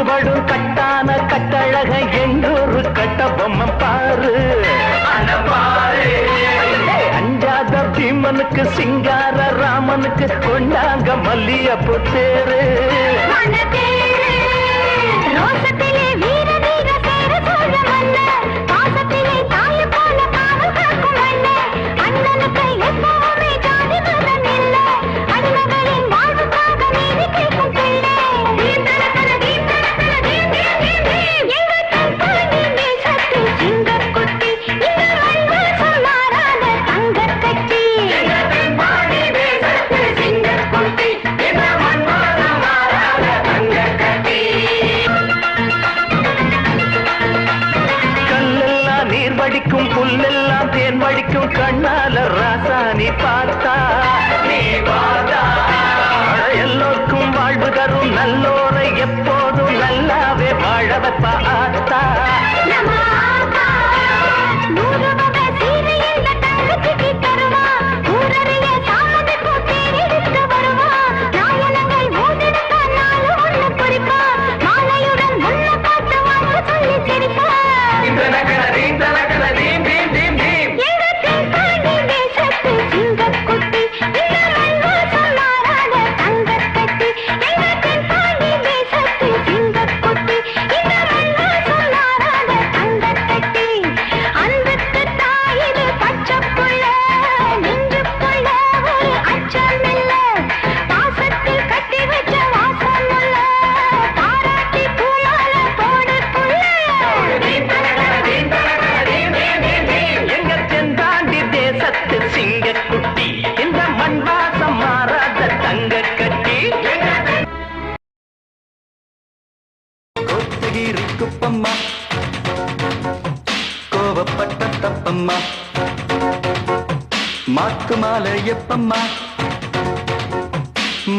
கட்டுப்படும் கட்டான கட்டழக எங்கூரு கட்ட பொம்மை பாரு அஞ்சாத பீமனுக்கு சிங்கார ராமனுக்கு கொண்டாங்க மல்லியப்பூ தேரு ரோசத்திலே வீர வீர சேர சோழ மன்னர் பாசத்திலே தாய் போல காவல் காக்கும் மன்னர் அண்ணனுக்கு எப்பவுமே ஜாதி மதம் இல்லை அடிமைகளின் வாழ்வுக்காக நீதி கேட்கும் பிள்ளை எங்கள் தன்பாண்டி தேசத்து சிங்கக்குட்டி இந்த மண்வாசம் மாறாத தங்கக்கட்டி கல்லெல்லாம் நீர் வடிக்கும் புல்லெல்லாம் தேன் வடிக்கும் கண்ணால ராசாணி பார்த்தா எல்லோருக்கும் வாழ்வு தரும் நல்லோரை எப்போதும் நல்லாவே வாழ வைப்பா ஆத்தா நம்ம ஆத்தா நூறு வகை சீரையில் தங்கச்சிக்கு தருவா ஊரறிய சாமதி பூத்தேரிடுத்து வருவா நாயனங்கள் ஊதெடுத்தா நாலு ஒண்ணு குறிப்பா மாலையுடன் முள்ள பார்த்து வாக்கு சொல்லி சிரிப்பா எங்கத்தின் பாண்டி தேசத்து சிங்கக்குட்டி இந்த மண்வாசம் மாறாத தங்கக்கட்டி எங்கத்தின் பாண்டி தேசத்து சிங்கக்குட்டி இந்த மண்வாசம் மாறாத தங்கக்கட்டி அன்புக்கு தாயிது பச்சைப்புள்ள நெஞ்சுக்குள்ள ஒரு அச்சமில்ல பாசத்தில் கட்டி வச்ச வாசமுள்ள பாராட்டி பூமால போடுக்குள்ள எங்க தென்பாண்டி தேசத்து சிங்கக்குட்டி இந்த மண் வாசம் மாறாத தங்க கட்டி கோத்தகிரி குப்பம்மா கோவப்பட்ட தப்பம்மா மாக்கு மாலை எப்பம்மா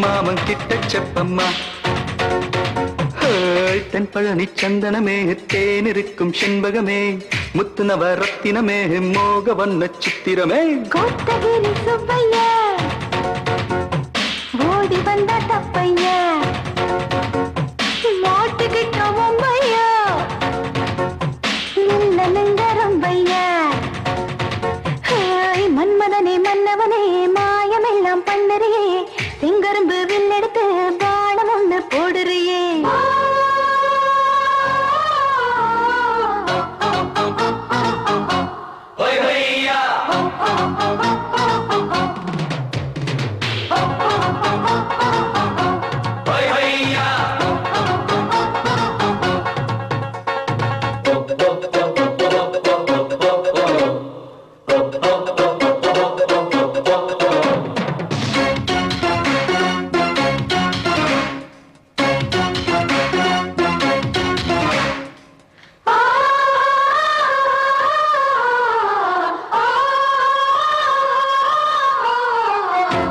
மாமன் கிட்ட செப்பம்மா தென்பழனி சந்தனமே தேன் இருக்கும் செண்பகமே முத்து நவரத்தினமே மோக வண்ண சித்திரமே கோத்தகிரி சுப்பையா ஓடி வந்த தப்பையா மாட்டுக்கிட்ட மும்பையா நில்ல நின்ற ரொம்பையா மன்மதனே மன்னவனே மாயமெல்லாம் பண்ணறியே செங்கரும்பு வில்லெடுத்து பானம் ஒண்ணு போடுறியே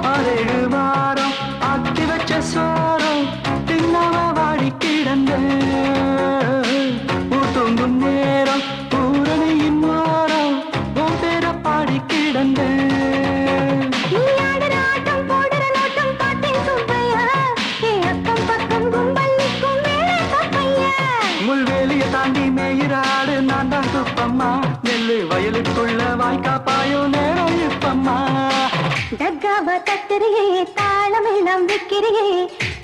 ஆறேழு வாரம் ஆக்கி வச்ச சோறும் தின்னாம வாடி கிடந்த தூங்கும் நேரம் பூரணியின் வாரம் உன் பேர பாடி கிடந்த நீ ஆடுற ஆட்டம் போடுற நோட்டம் பார்த்தேன் சுப்பையா அக்கம் பக்கம் கும்பல் நிற்கும் மேலே தப்பையா முள்வேலிய தாண்டி மேயிராடு நான் தான் சுப்பம்மா நெல்லு வயலுக்குள்ள வாய்க்கா பாயும் நேரம் இப்பம்மா தக்காவா தட்டுறியே தாளமெல்லாம் விக்கிறியே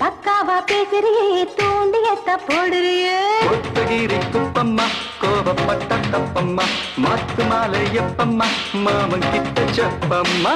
பக்காவா பேசுறியே தூண்டியத்த போடுறியே கோத்தகிரி குப்பம்மா கோபப்பட்ட தப்பம்மா மாத்து மாலை எப்பம்மா மாமன் கிட்ட செப்பம்மா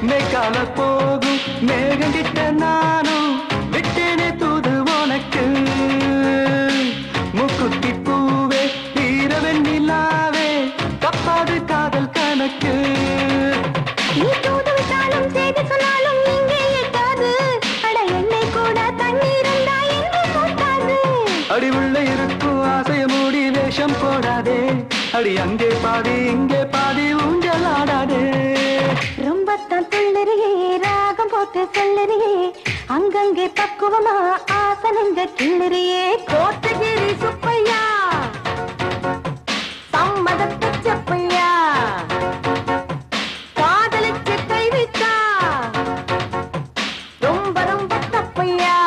மேற்கால போகும் மேகங்கிட்ட நானும் விட்டேனே தூது உனக்கு முக்குத்தி பூவே ஈரவெண்ணிலாவே தப்பாது காதல் கணக்கு நீ தூது விட்டாலும் செய்தி அங்கே பாதி இங்கே பாதி ஊஞ்சல் ஆடாதே. ரொம்ப தான் துள்ளறியே ராகம் போட்டு சொல்லறியே அங்கங்கே பக்குவமா ஆசனங்க கிள்ளறியே கோத்தகிரி சுப்பையா சம்மதத்தை செப்பையா காதலிச்சு கைவிட்டா ரொம்ப ரொம்ப தப்பையா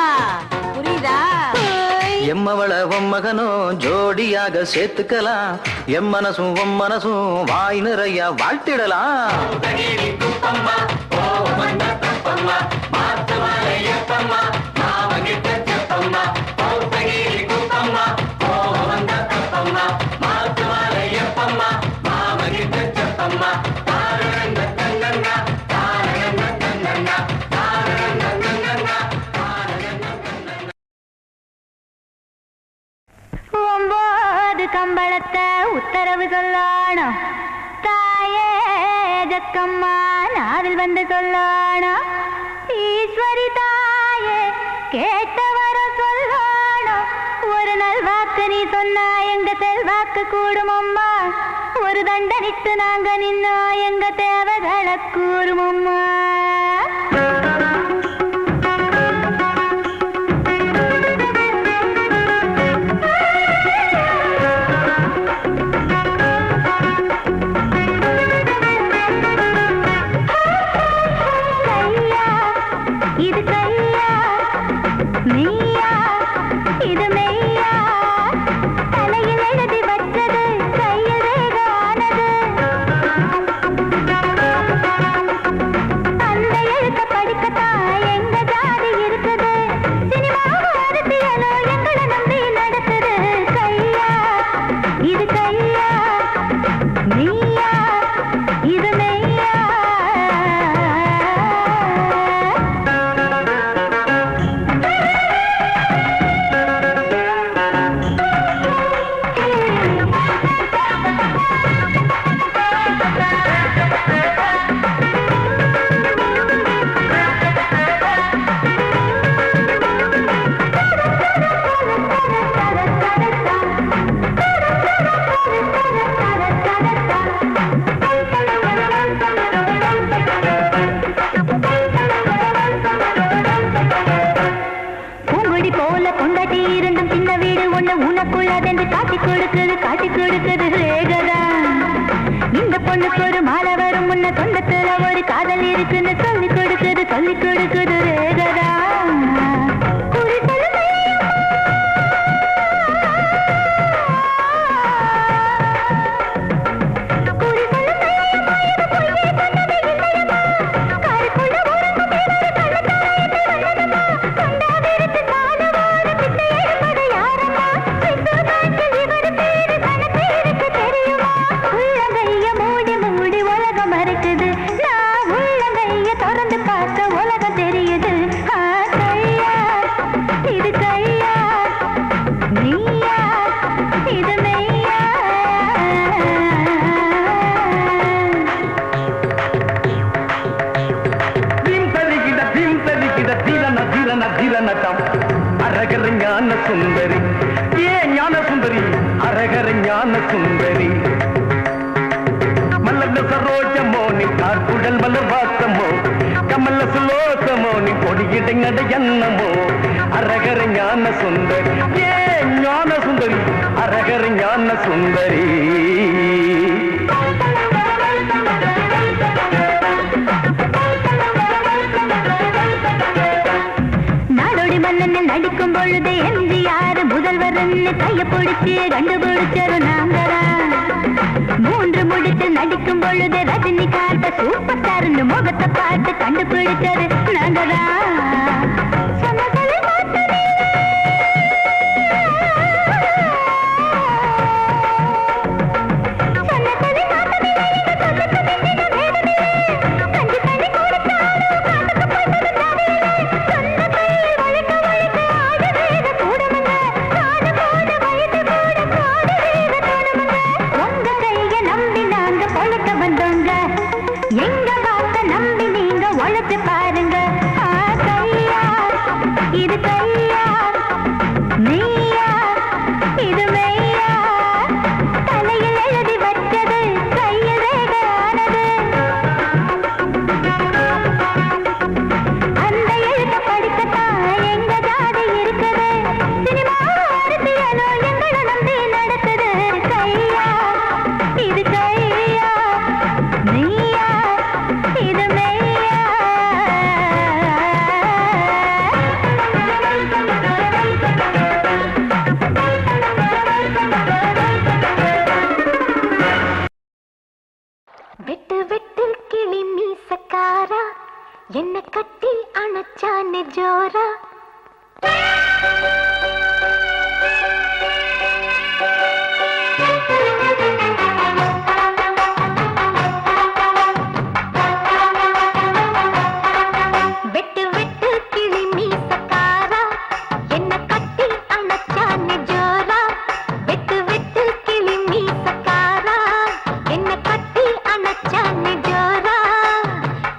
புரியுதா? எம்மவள மகனும் ஜோடியாக சேர்த்துக்கலாம் எம் மனசும் வாய் நிறைய வாழ்த்திடலாம். ஒன்பது கம்பளத்தை உத்தரவு சொல்லணும் தாயே ஜக்கம்மா நாவில் வந்து சொல்லணும் ஈஸ்வரி தாயே கேட்ட வர சொல்லணும் ஒரு நல்வாக்கு நீ சொன்னா எங்க செல்வாக்கு கூடுமம்மா ஒரு தண்டனிட்டு நாங்க நின்னா எங்க தேவைகளை கூறுமம்மா. இது கையா மெய்யா இது மெய்யா தலையில் எழுதி வச்சது கையில் வேகானது அந்த எழுத்த படிக்கத்தான் எங்க ஜாதி இருக்குது சினிமாவும் அரசியலும் எங்களை நம்பி நடக்குது கையா இது கையா மெய்யா இது மெய்யா. பூங்குடி போல கொண்டாட்டி இருந்தும் சின்ன வீடு ஒண்ணு உனக்குள்ளதென்று காட்டி கொடுக்குது ரேகதா. இந்த பொண்ணுக்கு ஒரு மாலை வரும் முன்ன சொந்தத்துல ஒரு காதல் இருக்குன்னு சொல்லி கொடுக்குது ரேகதா. குறி சொல்லுமே குறி சொல்லுமே காருக்குள்ள உறங்கும் தேவதை கள்ளத்தாயிட்டு வந்ததம்மா கண்டாவிருத்து காலவார பிச்சை எடுப்பது யாரம்மா சிந்து பேங்கில் இவர் பேரு கணக்கு இருக்கு தெரியுமா உள்ளங்கைய மூடி மூடி உலகம் மறைக்குது நான் உள்ளங்கைய திறந்து பார்த்த உலகம் தெரியுது. கையா இது கையா நீயா இது மெய்யா. தீரனட்டம் அரகர ஞான சுந்தரி ஏ ஞான சுந்தரி அரகர ஞான சுந்தரி மல்லந்த சரோஜமோ நீ கார்குடல் மலர் வாசமோ கமல சுலோசமோ நீ கொடியிடங்கட எண்ணமோ அரகர ஞான சுந்தரி ஏ ஞான சுந்தரி அரகர ஞான சுந்தரி. நாடோடி மன்னன் நடிக்கும் பொழுது எம்ஜிஆர் முதல்வர் கைய பிடிச்சு கண்டுபிடிச்சது நாங்கதான். 3 முடிச்சு நடிக்கும் பொழுது ரஜினிகாந்த் சூப்பர் ஸ்டார்னு முகத்தை பார்த்து கண்டுபிடிச்சது நாங்கதான். சொன்னதை மாத்தவே சொன்னதை மாத்தவே எங்க சொல்லத்தை மிஞ்சின வேதமே கஞ்சி தண்ணி கொடுத்தாலும் காட்டுக்கு போய்த்தது தேவையில்லை சொந்த கையில் வளைக்க வளைக்க ஆயுர்வேத கூடமுங்க காது போட வயது கூட காடு வேத தோணுமுங்க உங்க கைய நம்பி நாங்க பொழைக்க வந்தோங்க எங்க வாக்க நம்பி நீங்க உழைச்சு பாருங்க. கை என்ன கட்டி அணைச்சானே ஜோரா வெட்டு வெட்டு கிளி மீசக்காரா என்ன கட்டி அணைச்சானே ஜோரா வெட்டு வெட்டு கிளி மீசக்காரா என்ன கட்டி அணைச்சானே ஜோரா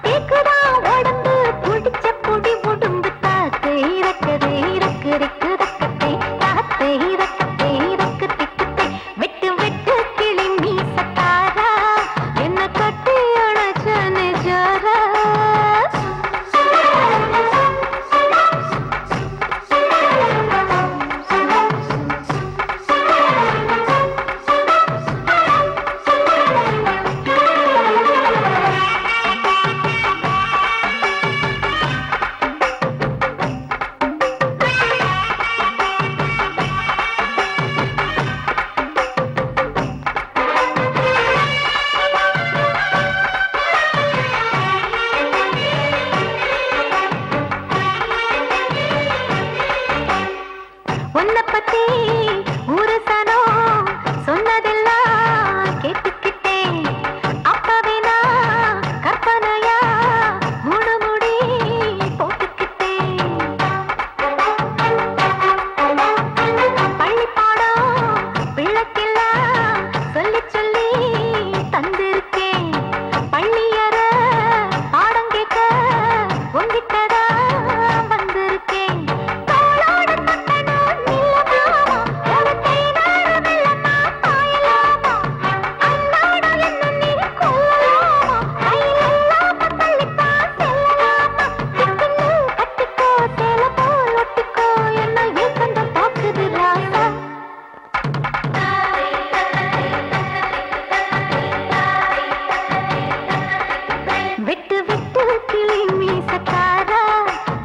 கேக்குதா உடம்பு புடிச்ச புடி உடம்பு தாக்கு இறக்குது இறக்கு இறக்கு ரக்கத்தை தாத்து இறக்கத்தை இறக்கு திக்கத்தை வெட்டு வெட்டு கிளி மீசக்காரா என்ன கட்டி அணைச்சானே ஜோரா உன்னை பத்தி ஊரு சனம் சொன்னதெல்லாம் கேட்டுக்கிட்டேன் அப்பவே நான் கற்பனையா மூணு முடி போட்டுக்கிட்டேன் பள்ளிப்பாடம் பிள்ளைக்கெல்லாம் சொல்லி சொல்லி தந்திருக்கேன் பள்ளியற பாடம் கேட்க உங்கிட்டதான் வந்திருக்கேன் தோளோடு தொட்டனும் நில்லலாமா உனக்கை நாடு வெல்லமா பாயலாமா அண்ணாடு என்ன நீ கொள்ளலாமா கையில்லாம தள்ளித்தான் செல்லலாமா சிக்கன்னு கட்டிக்கோ சேலை போல் ஒட்டிக்கோ என்ன ஏக்கந்த தாக்குது ராசா வெட்டு வெட்டு கிளி மீசக்காரா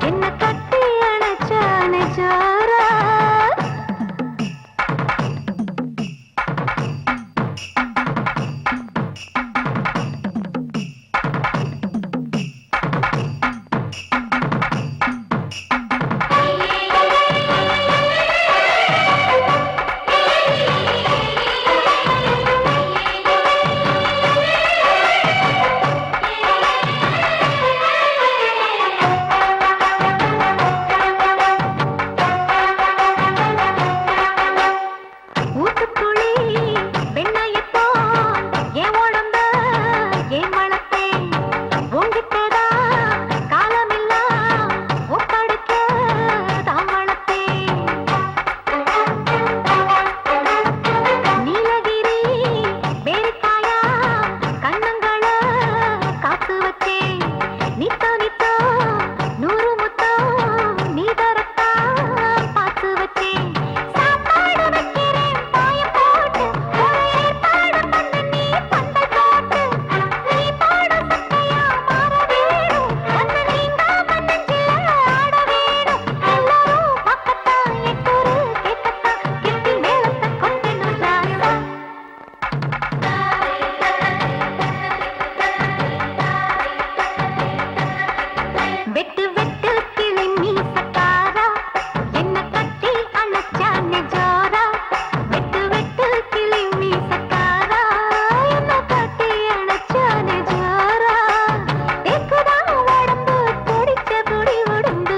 என்ன கட்டி அணைச்சானே ஜோரா ஊத்துக்குழி வெண்ணெயப்போ என் உடம்ப என் மனத்தேன் உங்கிட்டதான் காலமெல்லாம் ஒப்படைக்க தான் வளர்த்தேன் நீலகிரி பேரிக்காயா கண்ணங்களை காத்து வச்சேன் நித்தோ நித்தோ நூறு முத்தோ நீ தரத்தான் பார்த்து வச்சேன் சாப்பாடு வைக்கிறேன் பாய போட்டு ஒரு ஏற்பாடு பண்ண நீ பந்தல் போட்டு நீ பாட சட்டையா மாற வேணும் ஒன்னு நீங்காம நெஞ்சில ஆட வேணும் எல்லாரும் பக்கத்தான் எட்டூரு கேட்கத்தான் கெட்டி மேளத்தை கொண்டனும் ராசா வெட்டு வெட்டு கிளி மீசக்காரா என்ன கட்டி அணைச்சானே ஜோரா வெட்டு வெட்டு கிளி மீசக்காரா என்ன கட்டி அணைச்சானே ஜோரா கேக்குதா உடம்பு துடிச்ச துடி உடம்பு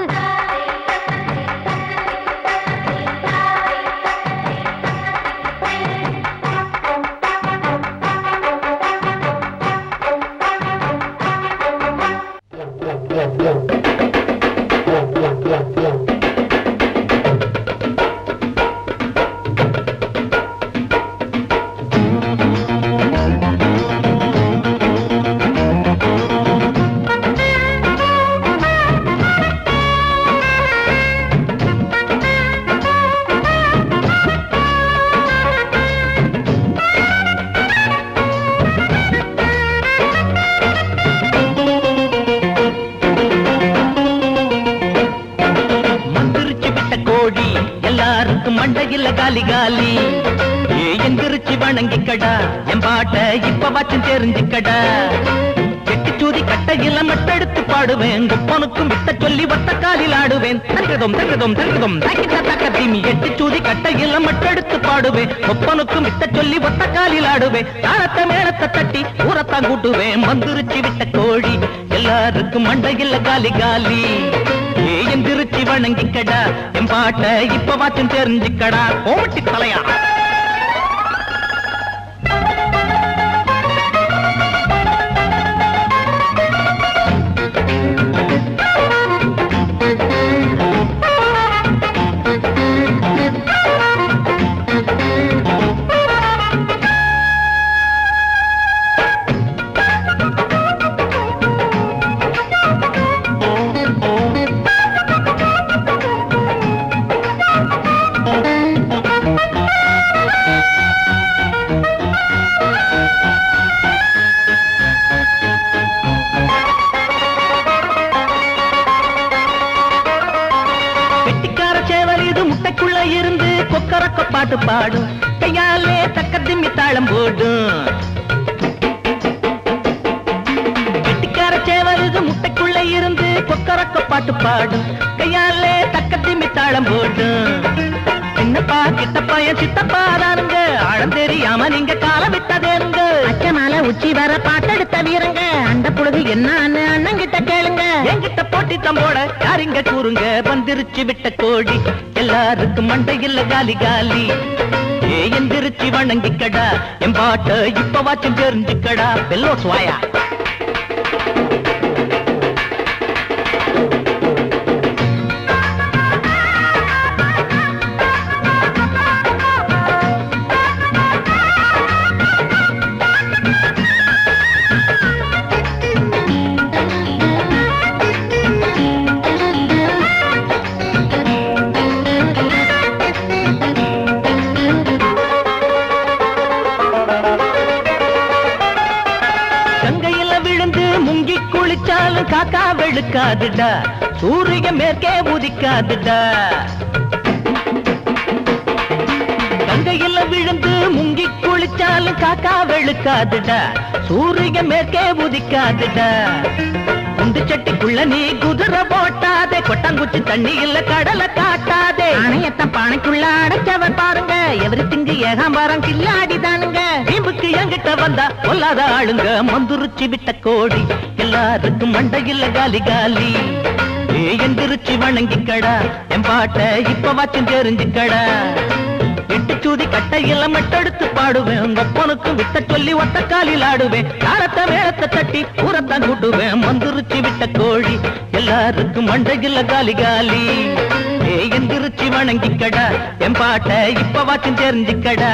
மண்டையில காலி காலி எந்திரிச்சு வணங்கிக்கடா என் பாட்ட இப்ப வச்சும் தெரிஞ்சுக்கடா கெட்டி சூதி சூதி கட்டையில மட்டெடுத்து பாடுவேன் கொப்பனுக்கும் விட்ட சொல்லி வட்ட காலில் ஆடுவேன் தங்கதும் தங்கதும் தங்கதும் தக்க தீமி எட்டு சூதி கட்டையில மட்டெடுத்து பாடுவேன் கொப்பனுக்கும் விட்ட சொல்லி வட்ட காலில் ஆடுவேன் தாளத்தை மேளத்தை தட்டி ஊரத்தான் கூட்டுவேன் வந்துருச்சி விட்ட கோழி எல்லாருக்கும் மண்டையில் காலி காலி எந்திருச்சி வணங்கிக்கடா என் பாட்ட இப்ப வாச்சும் தெரிஞ்சுக்கடா கோமட்டி தலையா இருந்து கொக்கரக்க பாட்டு பாடும் கையாலே தக்க திம்மி தாளம் போடும் வெட்டிக்கார சேவலுது முட்டைக்குள்ள இருந்து கொக்கரக்க பாட்டு பாடும் கையாலே தக்க திம்மி தாளம் போடும் சின்னப்பா கிட்டப்பா என் சித்தப்பா தானுங்க ஆழம் தெரியாம நீங்க காலம் விட்டதேருங்க அச்சமால உச்சி வர பாட்டெடுத்த வீரங்க அந்த பொழுது என்னன்னு அண்ணங்கிட்ட கேளுங்க என்கிட்ட போட்டி தம்போட யாரிங்க கூறுங்க வந்திருச்சு விட்ட கோடி எல்லாருக்கும் மண்டையில் காலி காலி எந்திருச்சி வணங்கிக்கடா என் பாட்ட இப்ப வாச்சும் தெரிஞ்சுக்கடா பெல்லோ சுவாயா காக்கா வெளுக்காதுடா சூரிய மேற்கே உதிக்காதுடா கங்கையில விழுந்து முங்கி குளிச்சாலும் காக்கா வெளுக்காதுடா சூரிய மேற்கே உதிக்காதுடா குண்டு சட்டிக்குள்ள நீ குதிரை போட்டாதே கொட்டாங்குச்சி தண்ணி இல்ல கடலை காட்டாதே அணையத்த பானைக்குள்ள அடைச்சவர் பாருங்க எவரி திங்கு ஏகாம்பாரம் கில்லாடிதானுங்க வீம்புக்கு என்கிட்ட வந்தா கொல்லாத ஆளுங்க மந்துருச்சி விட்ட கோடி எல்லாருக்கும் மண்டையில் காலி காலி எந்திருச்சி வணங்கிக்கடா என் பாட்ட இப்ப வாச்சும் தெரிஞ்சுக்கடா எட்டு சூதி கட்டையில மட்டெடுத்து பாடுவேன் உங்க பொனுக்கு விட்ட சொல்லி ஒத்த காலில் ஆடுவேன் தாளத்தை மேளத்தை தட்டி ஊரத்தான் கூட்டுவேன் மந்துருச்சி விட்ட கோழி எல்லாருக்கும் மண்டையில் காலி காலி எந்திருச்சி வணங்கிக்கடா என் பாட்ட இப்ப வாச்சும் தெரிஞ்சுக்கடா